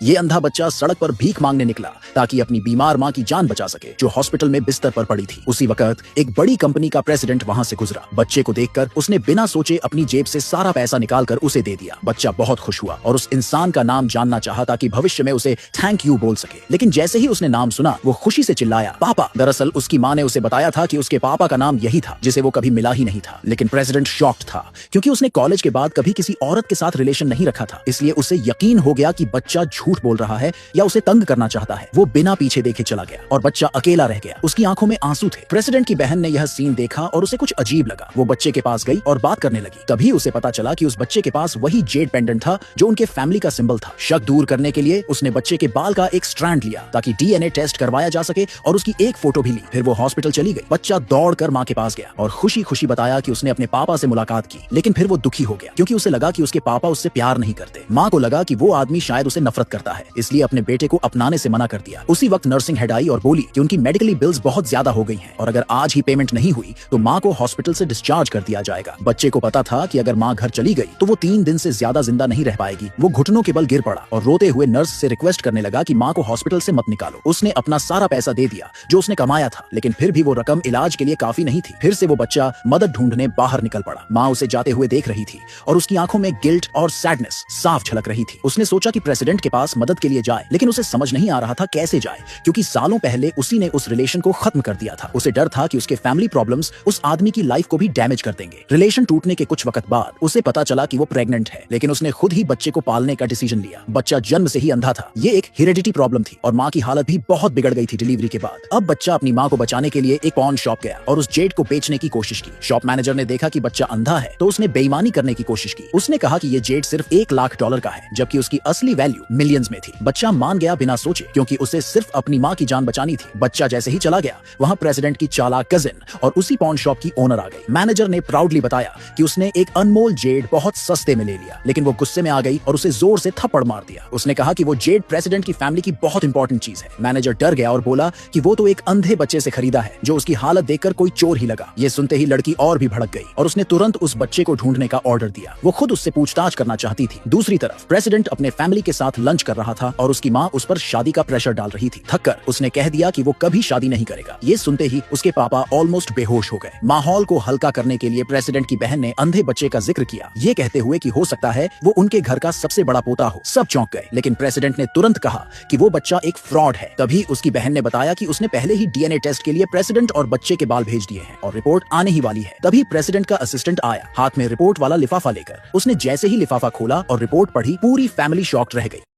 ये अंधा बच्चा सड़क पर भीख मांगने निकला ताकि अपनी बीमार मां की जान बचा सके, जो हॉस्पिटल में बिस्तर पर पड़ी थी। उसी वक्त एक बड़ी कंपनी का प्रेसिडेंट वहां से गुजरा। बच्चे को देखकर उसने बिना सोचे अपनी जेब से सारा पैसा निकालकर उसे दे दिया। बच्चा बहुत खुश हुआ और उस इंसान का नाम जानना चाहा ताकि भविष्य में उसे थैंक यू बोल सके। लेकिन जैसे ही उसने नाम सुना, वो खुशी से चिल्लाया, पापा। दरअसल उसकी माँ ने उसे बताया था कि उसके पापा का नाम यही था, जिसे वो कभी मिला ही नहीं था। लेकिन प्रेसिडेंट शॉक्ड था, क्योंकि उसने कॉलेज के बाद कभी किसी औरत के साथ रिलेशन नहीं रखा था। इसलिए उसे यकीन हो गया कि बच्चा झूठ बोल रहा है या उसे तंग करना चाहता है। वो बिना पीछे देखे चला गया और बच्चा अकेला रह गया। उसकी आंखों में आंसू थे। प्रेसिडेंट की बहन ने यह सीन देखा और उसे कुछ अजीब लगा। वो बच्चे के पास गई और बात करने लगी। तभी उसे पता चला कि उस बच्चे के पास वही जेड पेंडेंट था जो उनके फैमिली का सिंबल था। शक दूर करने के लिए उसने बच्चे के बाल का एक स्ट्रैंड लिया ताकि डीएनए टेस्ट करवाया जा सके और उसकी एक फोटो भी ली। फिर वो हॉस्पिटल चली गई। बच्चा दौड़कर मां के पास गया और खुशी खुशी बताया कि उसने अपने पापा से मुलाकात की। लेकिन फिर वो दुखी हो गया, क्योंकि उसे लगा कि उसके पापा उससे प्यार नहीं करते। मां को लगा कि वो आदमी शायद उसे नफरत करता है, इसलिए अपने बेटे को अपनाने से मना कर दिया। उसी वक्त नर्सिंग हेड आई और बोली कि उनकी मेडिकली बिल्स बहुत ज्यादा हो गई हैं और अगर आज ही पेमेंट नहीं हुई तो मां को हॉस्पिटल से डिस्चार्ज कर दिया जाएगा। बच्चे को पता था कि अगर मां घर चली गई तो वो 3 दिन से ज्यादा जिंदा नहीं रह पाएगी। वो घुटनों के बल गिर पड़ा और रोते हुए नर्स से रिक्वेस्ट करने लगा कि मां को हॉस्पिटल से मत निकालो। उसने अपना सारा पैसा दे दिया जो उसने कमाया था, लेकिन फिर भी वो रकम इलाज के लिए काफी नहीं थी। फिर से वो बच्चा मदद ढूंढने बाहर निकल पड़ा। मां उसे जाते हुए देख रही थी और उसकी आंखों में गिल्ट और सैडनेस साफ झलक रही थी। उसने सोचा कि प्रेसिडेंट के पास मदद के लिए जाए, लेकिन उसे समझ नहीं आ रहा था कैसे जाए, क्योंकि सालों पहले उसी ने उस रिलेशन को खत्म कर दिया था। उसे डर था कि उसके फैमिली प्रॉब्लम्स उस आदमी की लाइफ को भी डैमेज कर देंगे। रिलेशन टूटने के कुछ वक्त बाद उसे पता चला कि वो प्रेग्नेंट है, लेकिन उसने खुद ही बच्चे को पालने का डिसीजन लिया। बच्चा जन्म से ही अंधा था। ये एक हेरिडिटी प्रॉब्लम थी और मां की हालत भी बहुत बिगड़ गई थी डिलीवरी के बाद। अब बच्चा अपनी मां को बचाने के लिए एक पॉन शॉप गया और उस जेड को बेचने की कोशिश की। शॉप मैनेजर ने देखा कि बच्चा अंधा है तो उसने बेईमानी करने की कोशिश की। उसने कहा कि ये जेड सिर्फ $1 लाख का है, जबकि उसकी असली वैल्यू मिलियंस में थी। बच्चा मान गया बिना सोचे, क्योंकि उसे सिर्फ अपनी मां की जान बचानी थी। बच्चा जैसे ही चला गया, वहां प्रेसिडेंट की चालाक कजिन और उसी पॉन शॉप की ओनर आ गई। मैनेजर ने प्राउडली बताया कि उसने एक अनमोल जेड बहुत सस्ते में ले लिया, लेकिन वो गुस्से में आ गई और उसे जोर से थप्पड़ मार दिया। उसने कहा कि वो जेड प्रेसिडेंट की फैमिली की बहुत इंपॉर्टेंट चीज है। मैनेजर डर गया और बोला कि वो तो एक अंधे बच्चे से खरीदा है जो उसकी हालत देखकर कोई चोर ही लगा। ये सुनते ही लड़की और भी भड़क गई और उसने तुरंत उस बच्चे को ढूंढने का ऑर्डर दिया। वो खुद उससे पूछताछ करना चाहती थी। दूसरी तरफ प्रेसिडेंट अपने फैमिली के साथ लंच कर रहा था और उसकी मां उस पर शादी का प्रेशर डाल रही थी। थककर उसने कह दिया कि वो कभी शादी नहीं करेगा। ये सुनते ही उसके पापा ऑलमोस्ट बेहोश हो गए। माहौल को हल्का करने के लिए प्रेसिडेंट की बहन ने अंधे बच्चे का जिक्र किया, ये कहते हुए कि हो सकता है वो उनके घर का सबसे बड़ा पोता हो। सब चौंक गए, लेकिन प्रेसिडेंट ने तुरंत कहा कि वो बच्चा एक फ्रॉड है। तभी उसकी बहन ने बताया कि उसने पहले ही डीएनए टेस्ट के लिए प्रेसिडेंट और बच्चे के बाल भेज दिए हैं और रिपोर्ट आने ही वाली है। तभी प्रेसिडेंट का असिस्टेंट आया, हाथ में रिपोर्ट वाला लिफाफा लेकर। उसने जैसे ही लिफाफा खोला और रिपोर्ट पढ़ी, पूरी फैमिली शॉक्ड रह गई।